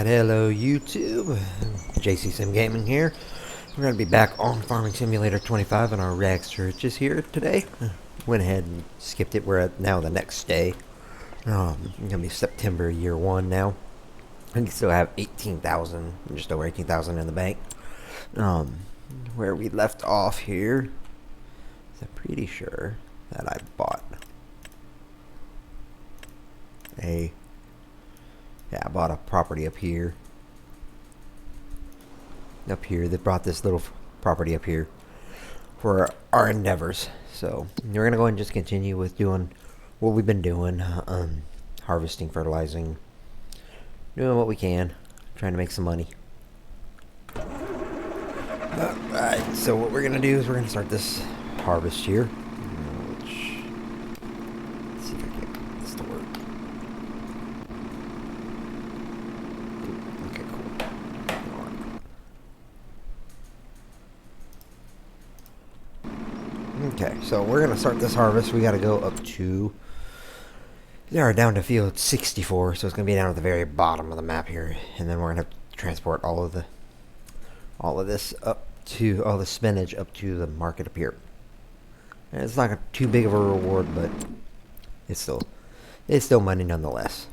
Alright, hello YouTube, JC Sim Gaming here. We're going to be back on Farming Simulator 25 and our Rags Churches here today. Went ahead and skipped it. We're at now the next day. It's going to be September year 1 now. And we still have 18,000, just over 18,000 in the bank. Where we left off here, I'm pretty sure that I bought I bought a property up here. They brought this little property up here for our endeavors. So we're gonna go and just continue with doing what we've been doing, harvesting, fertilizing, doing what we can, trying to make some money. Alright, so what we're gonna do is we're gonna start this harvest here. Let's see if I can get this to work. Okay, cool. Okay, so we're gonna start this harvest. We gotta go up to down to field 64, so it's gonna be down at the very bottom of the map here, and then we're gonna have to transport all of this up to all the spinach up to the market up here. And it's not too big of a reward, but it's still money nonetheless.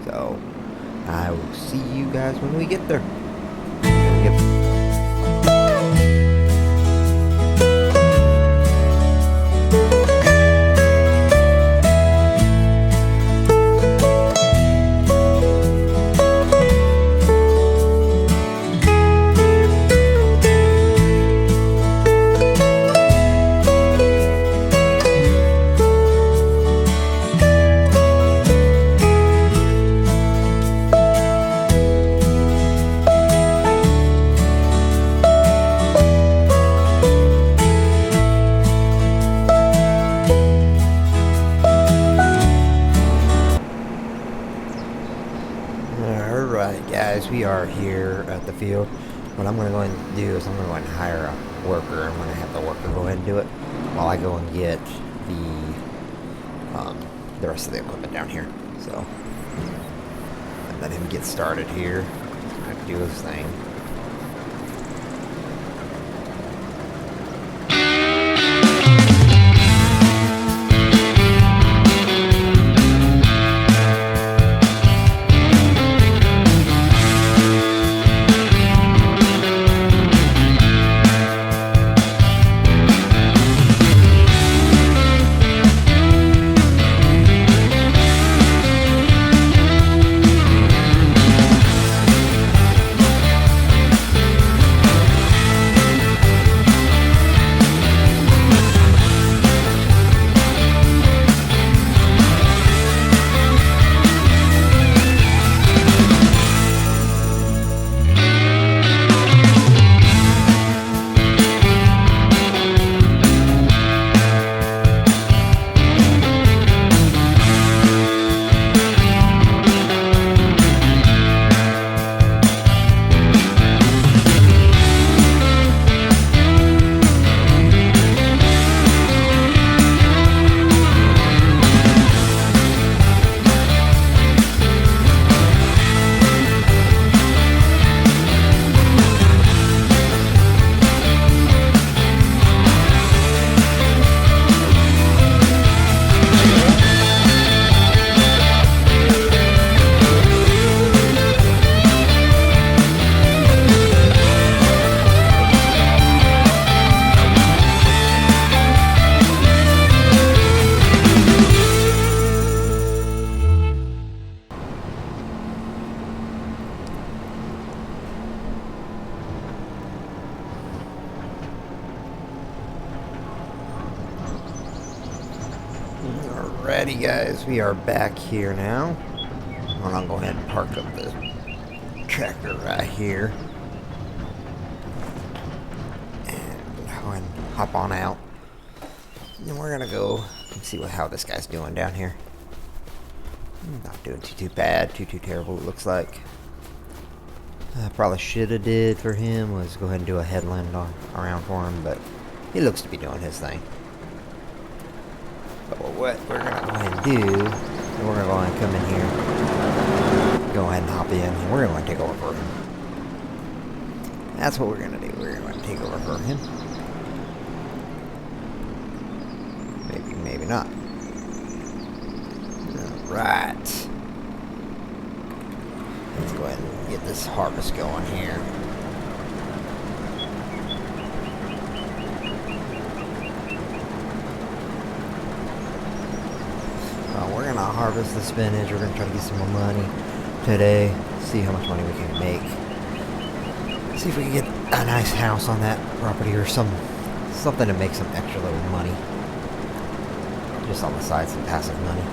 So I will see you guys when we get there. We are here at the field. What I'm going to go ahead and do is I'm going to go ahead and hire a worker. I'm going to have the worker go ahead and do it while I go and get the rest of the equipment down here. So, and let him get started here. Do his thing. Alrighty guys, we are back here now. I'm going to go ahead and park up the tractor right here. And go ahead and hop on out. And we're going to go and see how this guy's doing down here. Not doing too bad, too terrible it looks like. Probably should have did for him was go ahead and do a headland around for him, but he looks to be doing his thing. But what we're going to go ahead and do So we're going to come in here, go ahead and hop in, and we're going to take over for him. That's what we're going to do. We're going to take over for him. Maybe, maybe not. Alright. Let's go ahead and get this harvest going here. We're going to harvest the spinach. We're going to try to get some more money today. See how much money we can make. See if we can get a nice house on that property or something to make some extra little money. Just on the side, some passive money.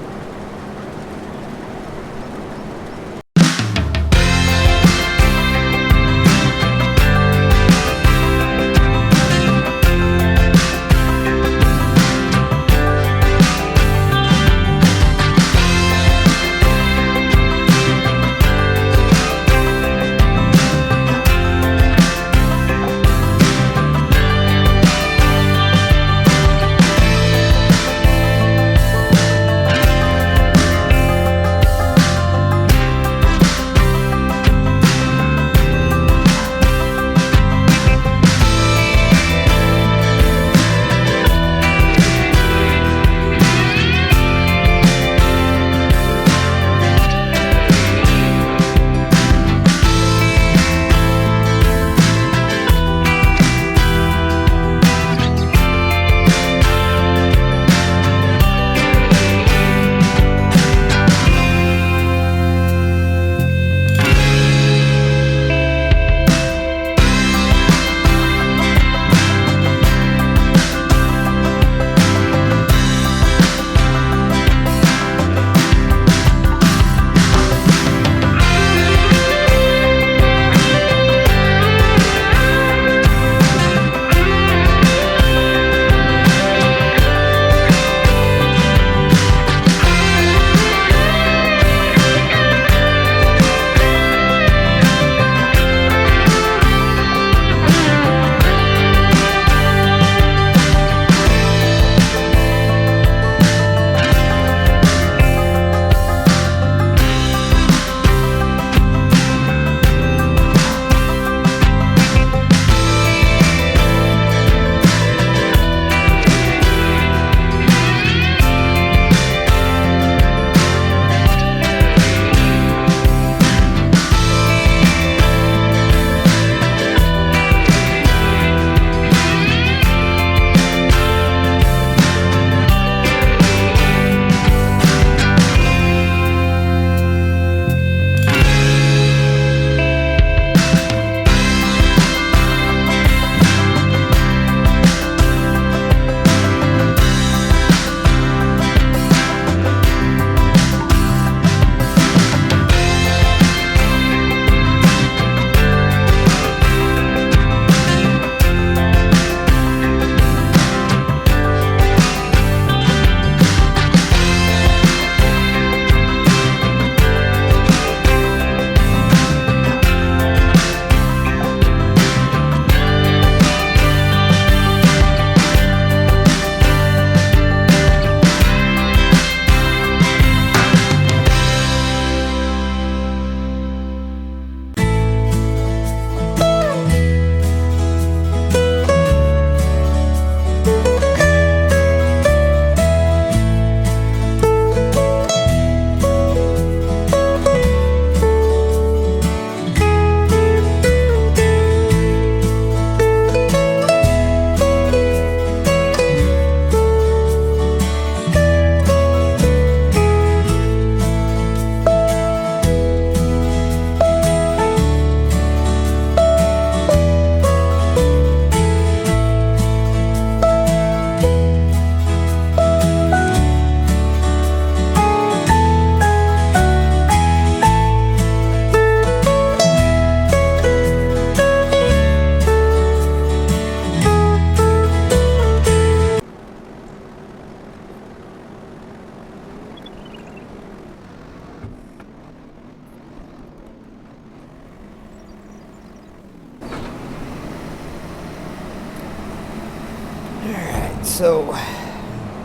So,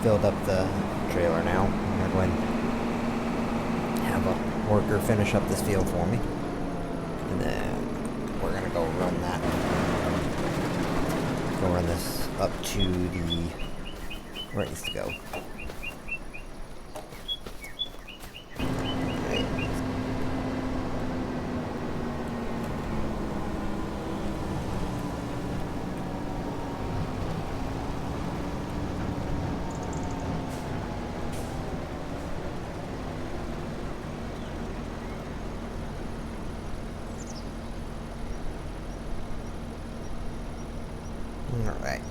filled up the trailer now. I'm going to go ahead and have a worker finish up this field for me. And then we're gonna go run that. Go run this up to the where it needs to go. Alright.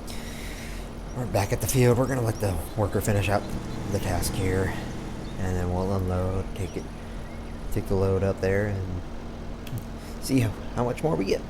We're back at the field. We're going to let the worker finish up the task here. And then we'll unload, take the load up there and see how much more we get.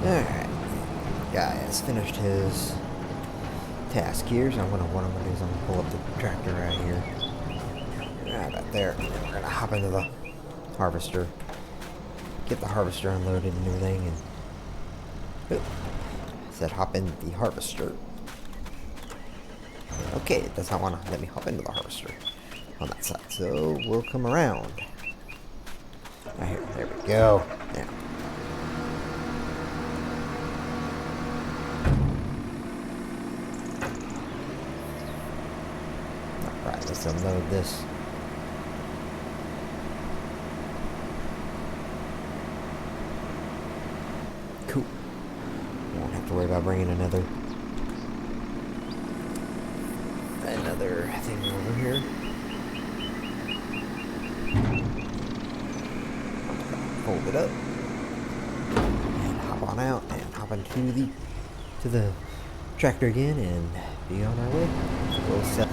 Alright, guy has finished his task here, so what I'm going to do is I'm going to pull up the tractor right here. Right about there, and then we're going to hop into the harvester, get the harvester unloaded and everything, and I said hop in the harvester. Okay, it does not want to let me hop into the harvester on that side, so we'll come around. Right here, there we go. Now. Alright, let's unload this. Cool. Won't have to worry about bringing another thing over here. Hold it up and hop on out and hop into the tractor again and be on our way. We'll set.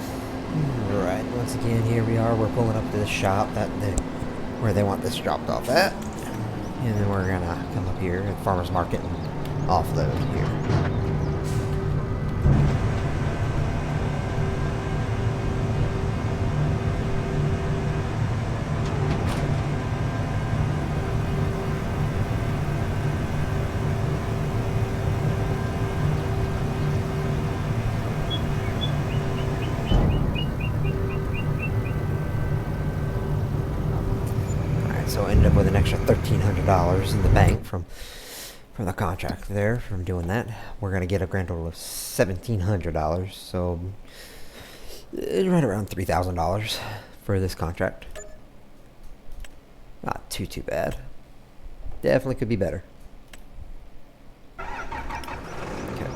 Alright, once again, here we are. We're pulling up to the shop where they want this dropped off at. And then we're gonna come up here at Farmer's Market and offload here. So I ended up with an extra $1,300 in the bank from the contract there from doing that. We're gonna get a grand total of $1,700. So it's right around $3,000 for this contract. Not too bad. Definitely could be better. Okay.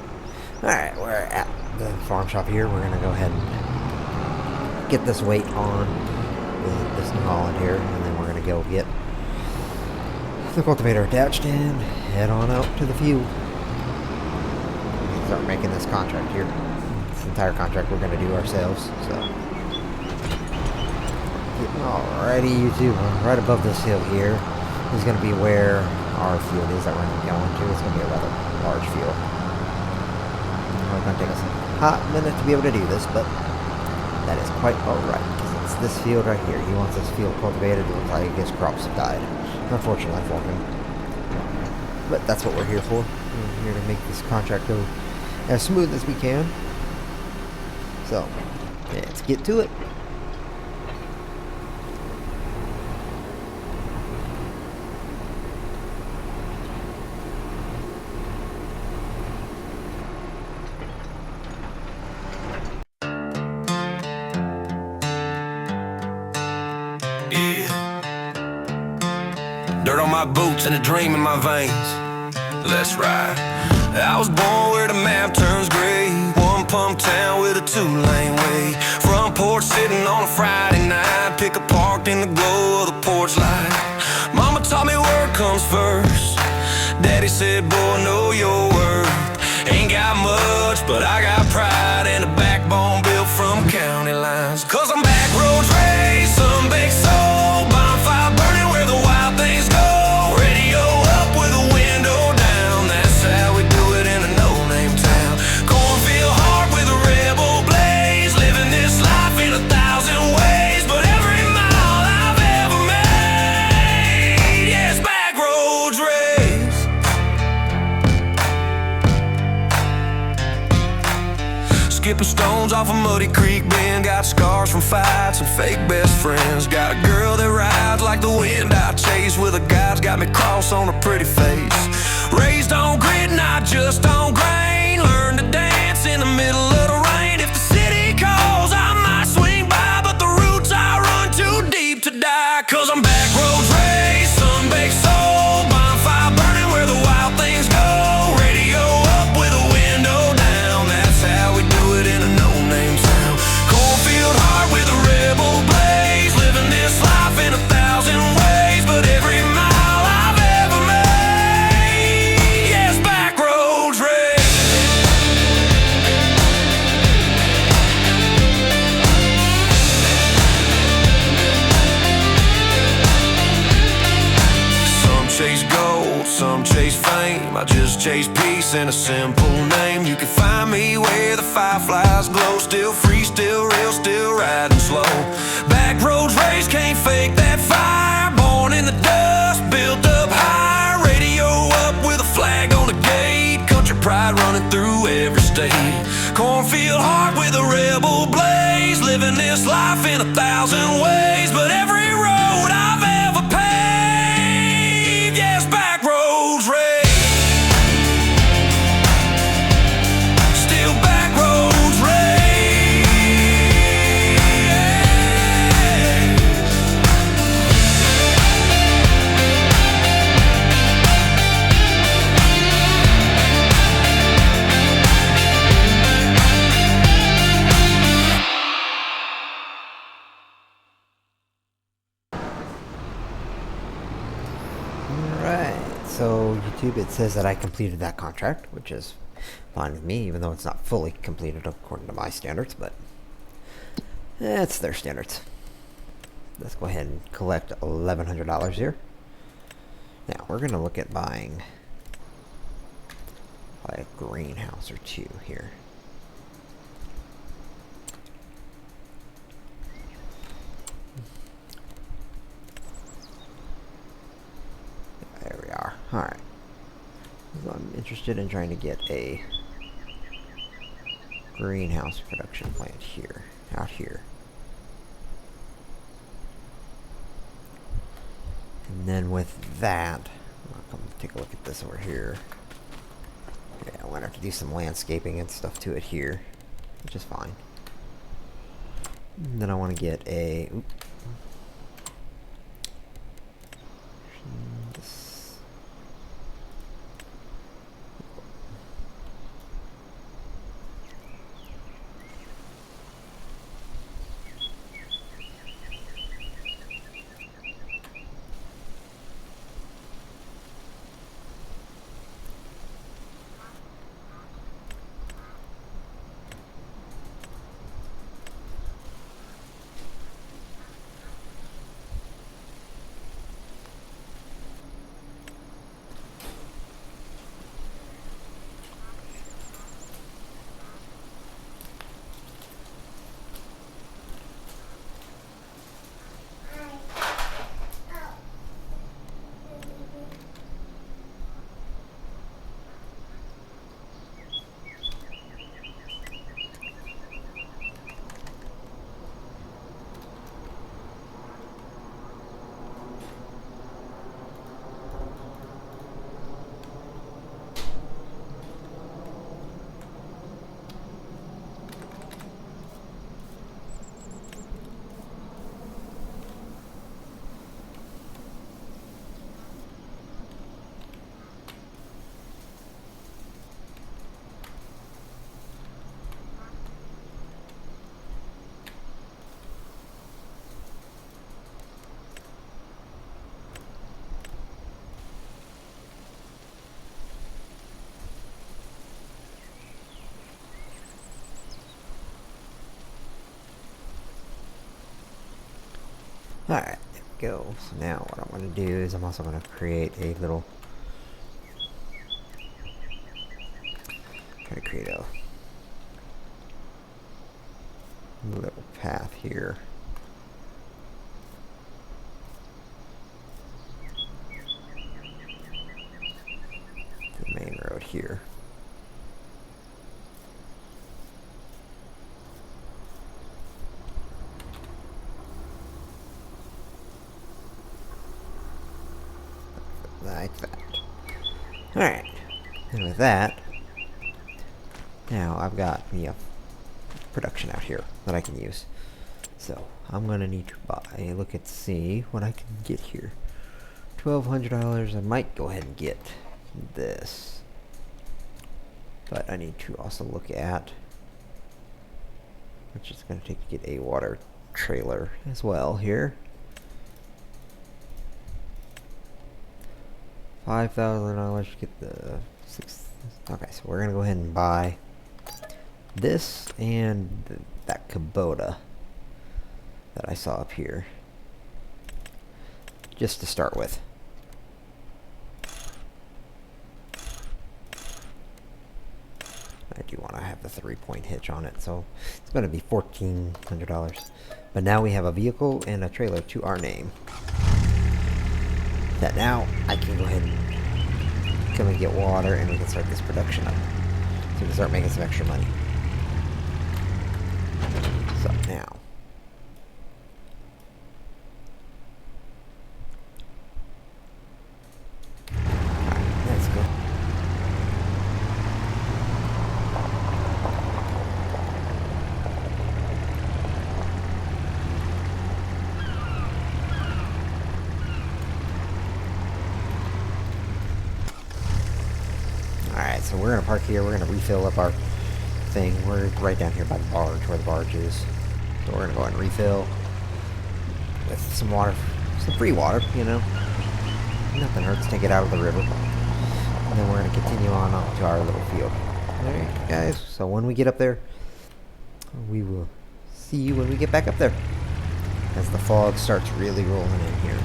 All right, we're at the farm shop here. We're gonna go ahead and get this weight on this New Holland here, and then we're gonna go get the cultivator attached and head on out to the field. Start making this contract here. This entire contract we're gonna do ourselves. So getting Alrighty, YouTube, right above this hill here is going to be where our field is that we're going to be going to. It's going to be a rather large field. It's going to take us a hot minute to be able to do this, but that is quite alright, because it's this field right here. He wants this field cultivated. It looks like his crops have died, unfortunately for him. But that's what we're here for. We're here to make this contract go as smooth as we can. So, let's get to it. Dirt on my boots and a dream in my veins. Let's ride. I was born where the map turns gray. One pump town with a two-lane way. Front porch sitting on a Friday night. Pick a parked in the glow of the porch light. Mama taught me work comes first. Daddy said, boy, know your worth. Ain't got much, but I got pride and a backbone built from county lines. Cause I'm back roads raised, some big soul. Bonfire burning where the wild things go. Radio up with a window down. That's how we do it in a no-name town. Cornfield heart with a rebel blaze. Living this life in 1,000 ways. But every mile I've ever made, yes, back roads raised. Skipping stones off a muddy creek bend. Got scars from fights and fake best friends. Got a girl that rides like the wind I chase. With a guy's got me cross on a pretty face. Raised on grit, not just on grain. Learned to dance in the middle of the rain. If the city calls, I might swing by, but the roots I run too deep to die. Cause I'm back roads raised, sun-baked soul. Bonfire burning where the wild things go. Radio up with a window down. That's how we do it in a no-name town. Cornfield heart with a rebel blaze. Living this life in 1,000 ways. But every mile I've ever made, yes, back roads raised. Some chase gold, some chase fame. I just chase peace and a simple name. You can find me where the fireflies glow. Still free, still real, still riding slow. Back roads race, can't fake that fire. Born in the dust, built up high. Radio up with a flag on the gate. Country pride running through every state. Cornfield heart with a rebel blaze. Living this life in 1,000 ways. But every road I've ever paved, yes, back roads raised. Still back roads raised. Alright, so YouTube, it says that I completed that contract, which is fine with me, even though it's not fully completed according to my standards, but it's their standards. Let's go ahead and collect $1,100 here. Now, we're going to look at buying a greenhouse or two here. There we are. Alright. So I'm interested in trying to get a greenhouse production plant here, out here. And then with that, I'll come take a look at this over here. Yeah, I'm gonna have to do some landscaping and stuff to it here, which is fine. And then I want to get a this. Alright, there we go. So now what I'm going to do is I'm also going to create a little... Try to create a little path here. The main road here. Like that. Alright. And with that, now I've got me a production out here that I can use. So I'm gonna need to buy, look and see what I can get here. $1,200. I might go ahead and get this, but I need to also look at which is gonna take to get a water trailer as well here. $5,000 to get the six. Okay, so we're gonna go ahead and buy this and that Kubota that I saw up here, just to start with. I do want to have the 3-point hitch on it, so it's going to be $1,400. But now we have a vehicle and a trailer to our name. That now I can go ahead and come and get water, and we can start this production up. So we can start making some extra money. So now, alright, let's go. Alright, so we're gonna park here, we're gonna refill up our thing. We're right down here by the barge, where the barge is. So we're gonna go ahead and refill with some water, some free water, you know. Nothing hurts, take it out of the river. And then we're gonna continue on up to our little field. Alright guys, so when we get up there, we will see you when we get back up there, as the fog starts really rolling in here.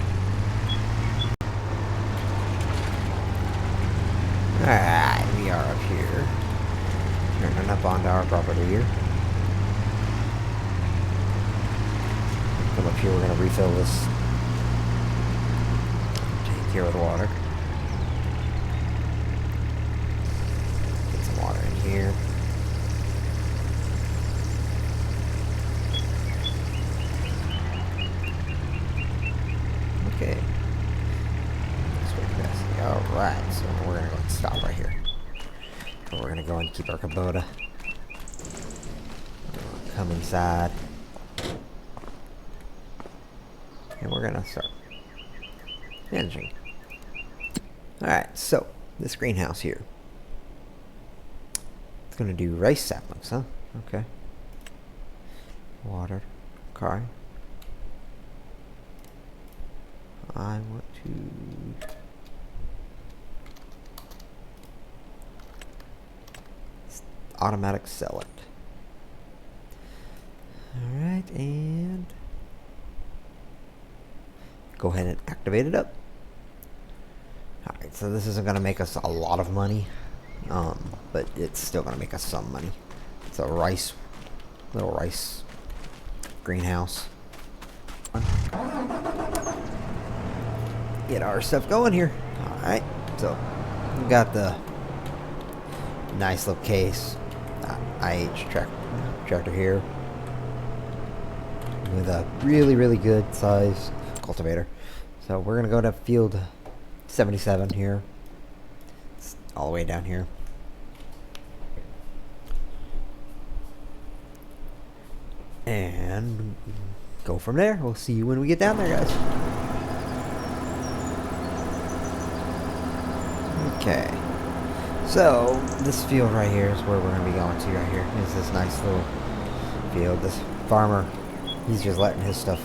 Alright, we are up here. Turning up onto our property here. Come up here, we're going to refill this tank here with water. Get some water in here. Okay. Alright, so we're going to go and stop right here. So we're going to go and keep our Kubota. Come inside. And we're going to start managing. Alright, so this greenhouse here. It's going to do rice saplings, huh? Okay. Water. Okay. I want to... automatic sell it. Alright, and go ahead and activate it up. Alright, so this isn't going to make us a lot of money, but it's still going to make us some money. It's a little rice greenhouse. Get our stuff going here. Alright, so we got the nice little case. IH tractor here with a really good size cultivator. So we're gonna go to field 77 here. It's all the way down here. And go from there. We'll see you when we get down there, guys. Okay. So, this field right here is where we're going to be going to right here. It's this nice little field. This farmer, he's just letting his stuff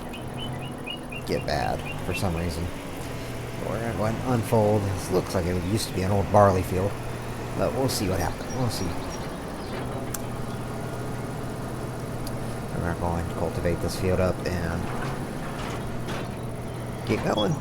get bad for some reason. So we're going to go ahead and unfold. This looks like it used to be an old barley field, but we'll see what happens. We'll see. We're going to cultivate this field up and keep going.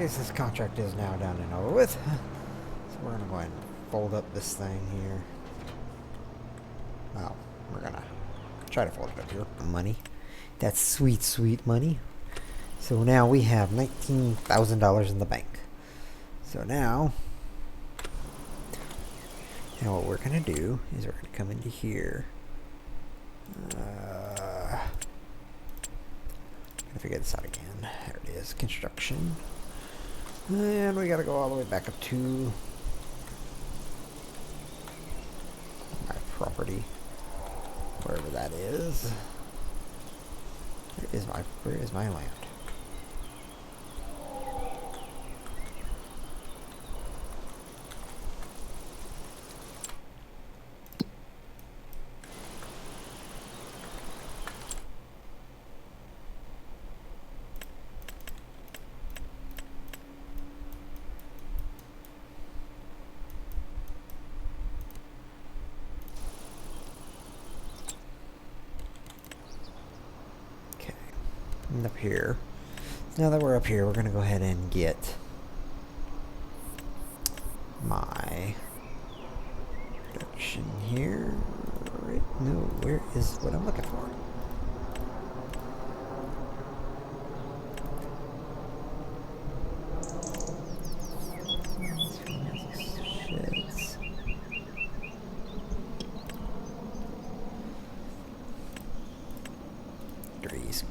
guess this contract is now done and over with. So we're gonna go ahead and fold up this thing here. Well, we're gonna try to fold it up here. Money. That's sweet, sweet money. So now we have $19,000 in the bank. So now what we're gonna do is we're gonna come into here. Gonna figure this out again. There it is, construction. And we gotta go all the way back up to my property, wherever that is. Where is my land? And up here. So now that we're up here, we're gonna go ahead and get my production here. Right? No, where is what I'm looking for? Sheds.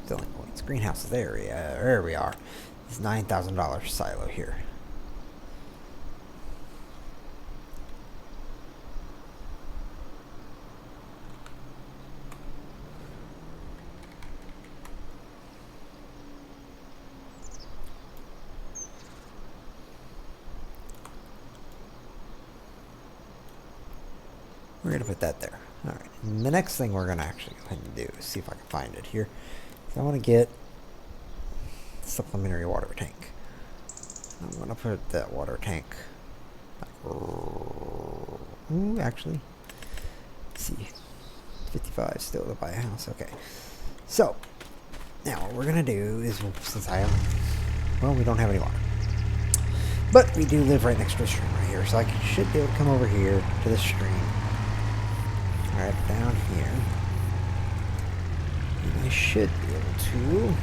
Filling points. Greenhouse area. There we are. This $9,000 silo here. We're going to put that there. Alright. The next thing we're going to actually go ahead and do is see if I can find it here. So I want to get supplementary water tank. I'm going to put that water tank. Ooh, actually. Let's see. 55 still to buy a house. Okay. So, now what we're going to do is, since we don't have any water. But we do live right next to a stream right here. So I should be able to come over here to the stream. Right down here. And I should be able to.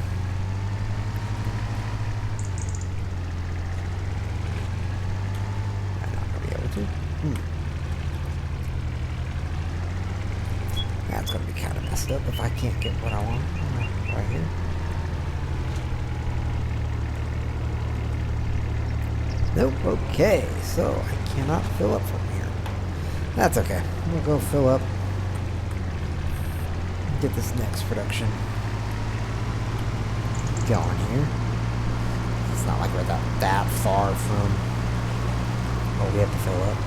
I'm not going to be able to. That's going to be kind of messed up if I can't get what I want right here. Nope. Okay. So I cannot fill up from here. That's okay. We'll go fill up. Get this next production going here. It's not like we're that far from what we have to fill up.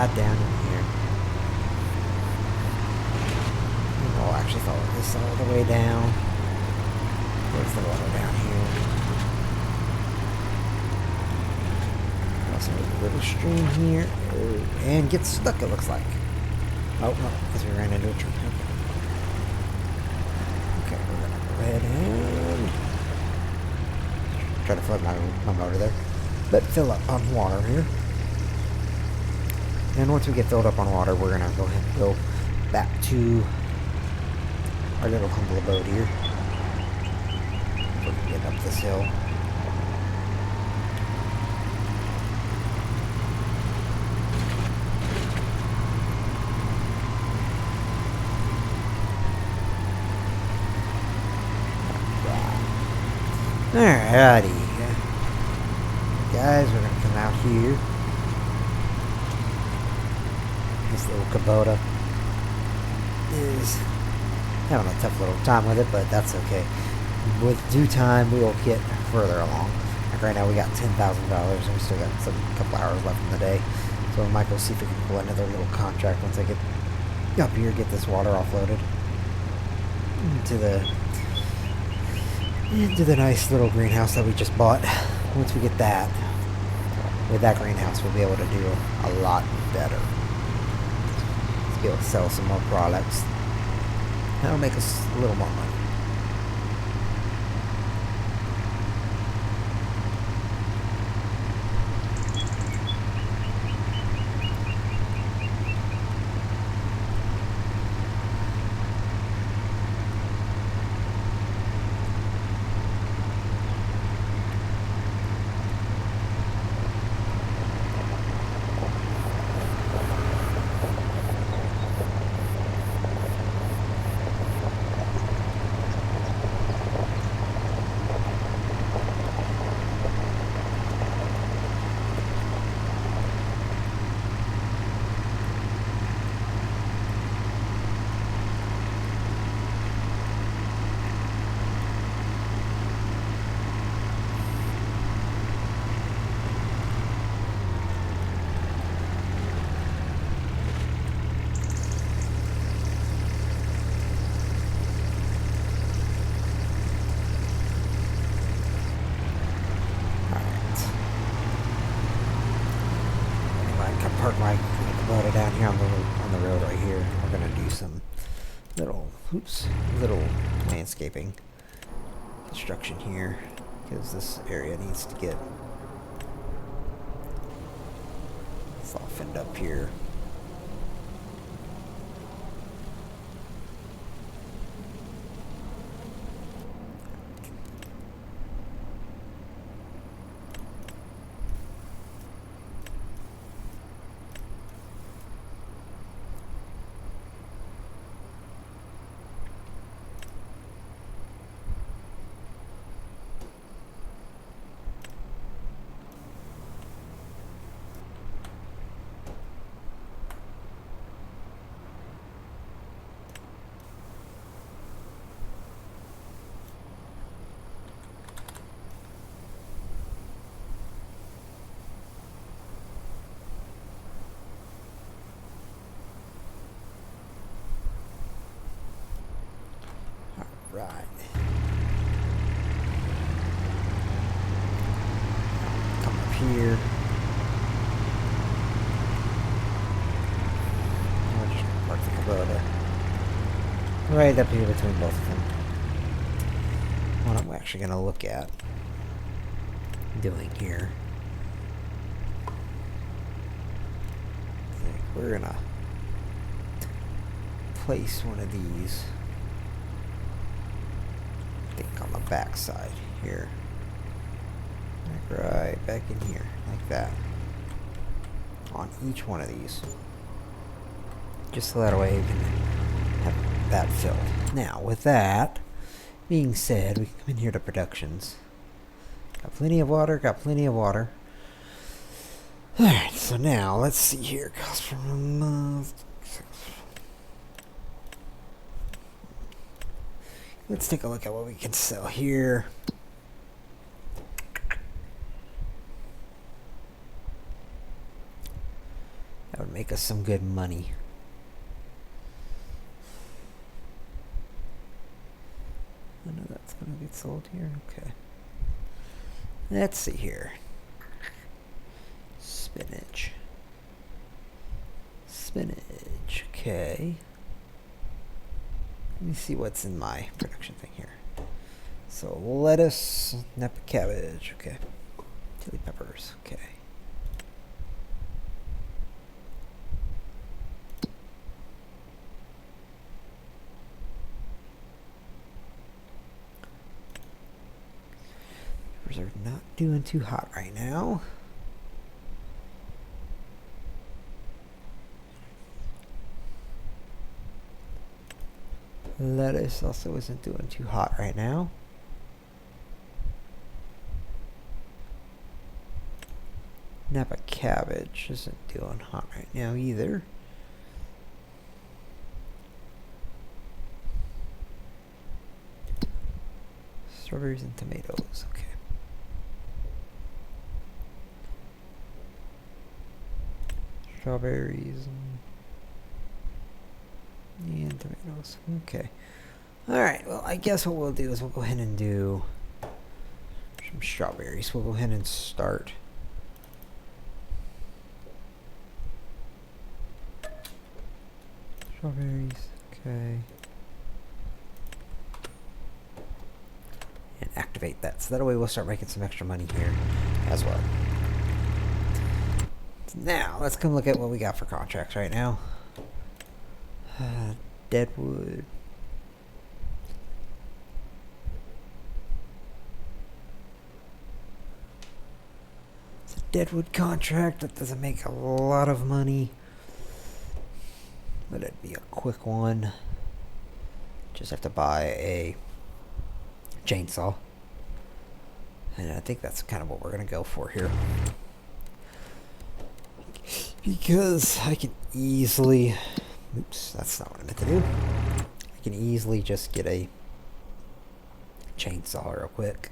Down in here. We'll actually follow this all the way down. Where's the water down here? Also a little stream here. And get stuck, it looks like. Oh, no, because we ran into a tree. Okay, we're going to go ahead and try to flood my motor there. But fill up on water here. And once we get filled up on water, we're going to go ahead and go back to our little humble abode here. We're going to get up this hill. Alrighty. Guys, we're going to come out here. This little Kubota is having a tough little time with it, but that's okay. With due time, we will get further along. Like right now, we got $10,000, and we still got a couple hours left in the day. So we might go see if we can pull another little contract once I get up here, get this water offloaded to the into the nice little greenhouse that we just bought. Once we get that, with that greenhouse, we'll be able to do a lot better. Let's be able to sell some more products. That'll make us a little more money. Park my Kubota down here on the road right here. We're gonna do some little landscaping construction here because this area needs to get softened up here. Right. Come up here. I'll just park the Kubota right up here between both of them. What I'm actually going to look at doing here, I think we're going to place one of these, I think on the back side here, like right back in here, like that, on each one of these, just so that way you can have that filled. Now with that being said, we come in here to productions. Got plenty of water, Alright, so now let's see here. Cost per month. Let's take a look at what we can sell here. That would make us some good money. I know that's gonna get sold here. Okay. Let's see here. Spinach. Okay. Let me see what's in my production thing here. So lettuce, Napa cabbage, okay. Chili peppers, okay. Peppers are not doing too hot right now. Lettuce also isn't doing too hot right now. Napa cabbage isn't doing hot right now either. Strawberries and tomatoes, okay. Strawberries and tomatoes. Okay. Alright, well, I guess what we'll do is we'll go ahead and do some strawberries. We'll go ahead and start. Strawberries, okay. And activate that. So that way we'll start making some extra money here as well. So now, let's come look at what we got for contracts right now. Deadwood. It's a Deadwood contract that doesn't make a lot of money, but it'd be a quick one. Just have to buy a chainsaw, and I think that's kind of what we're gonna go for here, because I can easily, oops, that's not what I meant to do. I can easily just get a chainsaw real quick.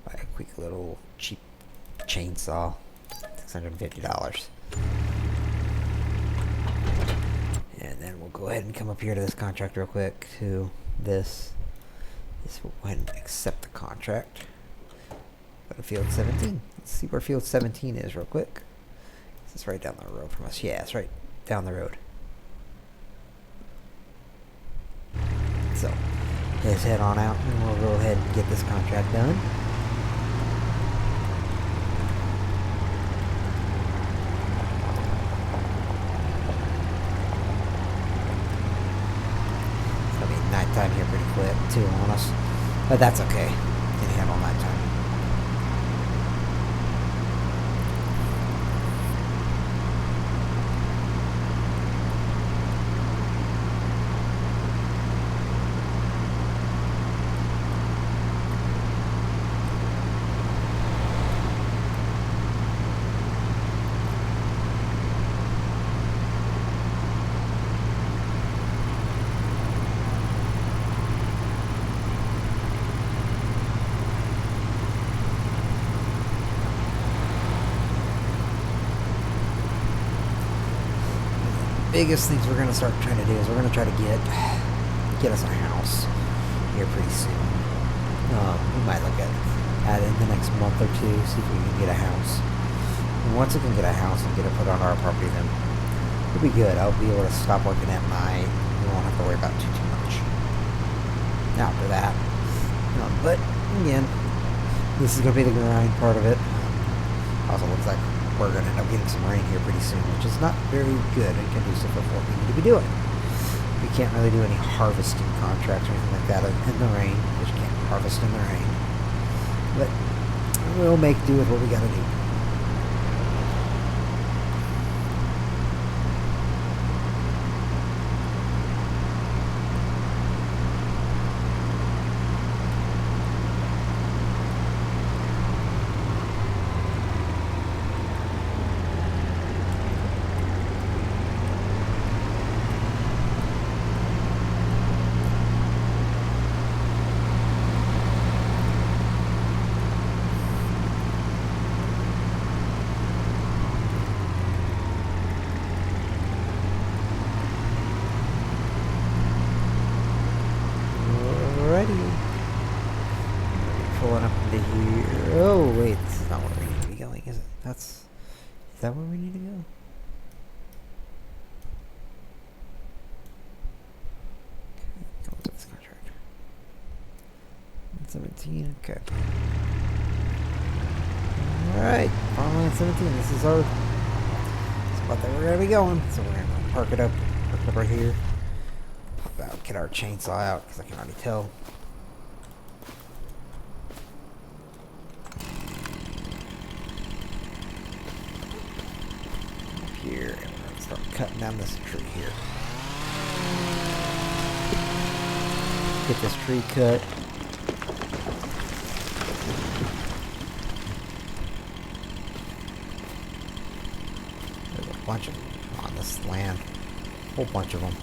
Buy a quick little cheap chainsaw, $650. And then we'll go ahead and come up here to this contract real quick to this. We'll go ahead and accept the contract. Go to field 17. Let's see where field 17 is real quick. This is right down the road from us. Yeah, it's right down the road. So, let's head on out and we'll go ahead and get this contract done. Nighttime here pretty quick too on us, but that's okay. Can handle nighttime. Biggest things we're going to start trying to do is we're going to try to get us a house here pretty soon. We might look at it in the next month or two, see if we can get a house. And once we can get a house and get it put on our property, then it'll be good. I'll be able to stop working at night. We won't have to worry about too much after that. But again, this is going to be the grind part of it. Also looks like we're going to end up getting some rain here pretty soon, which is not very good and conducive of what we need to be doing. We can't really do any harvesting contracts or anything like that in the rain, because you can't harvest in the rain. But we'll make do with what we got to do. Pulling up into here. Oh wait, this is not where we need to be going, is it? Is that where we need to go? Okay, go to this contract. 17, okay. Alright, on 17, this is our spot that we're gonna be going. So we're gonna park it up right here. Pop out, get our chainsaw out, because I can already tell. Here, and we're going to start cutting down this tree here. Get this tree cut. There's a bunch of them on this land. A whole bunch of them.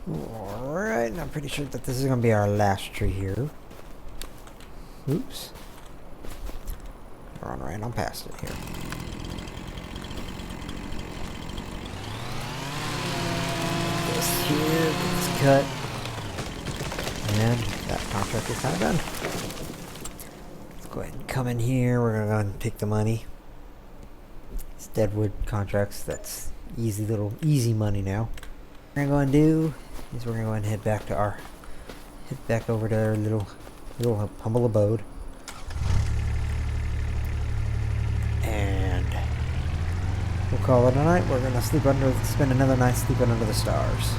Alright, and I'm pretty sure that this is going to be our last tree here. Oops. Run right on past it here. This here, get this cut. And that contract is kind of done. Let's go ahead and come in here. We're going to go ahead and take the money. It's Deadwood contracts. That's easy money now. What we're going to do is we're going to go ahead and head back over to our little humble abode. And we'll call it a night. We're going to spend another night sleeping under the stars.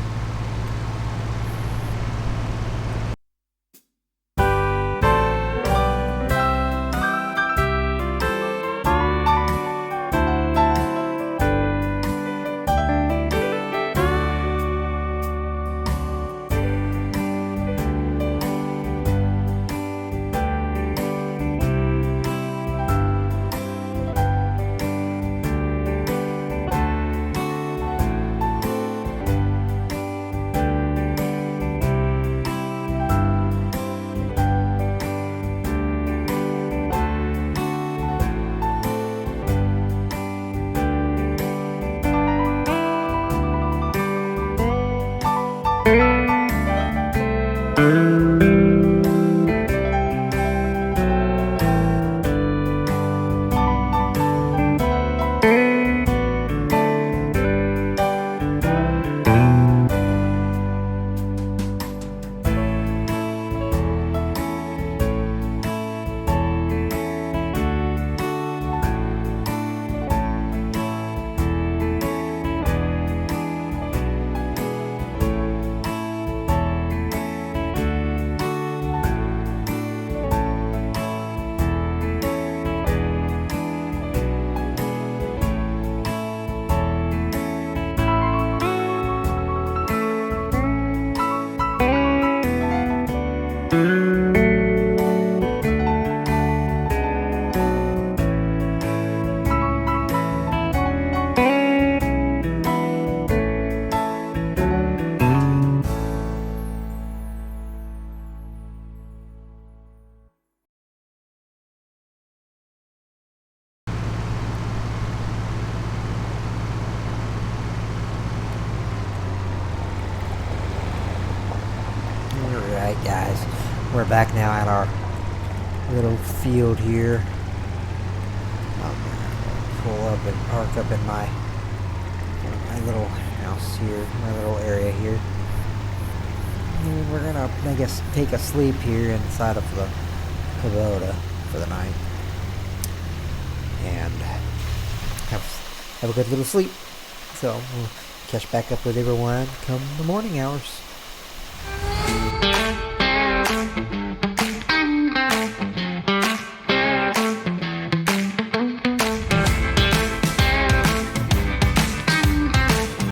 Alright guys, we're back now at our little field here. I'm gonna pull up and park up in my little house here, my little area here. And we're gonna, I guess, take a sleep here inside of the pagoda for the night. And have a good little sleep. So we'll catch back up with everyone come the morning hours.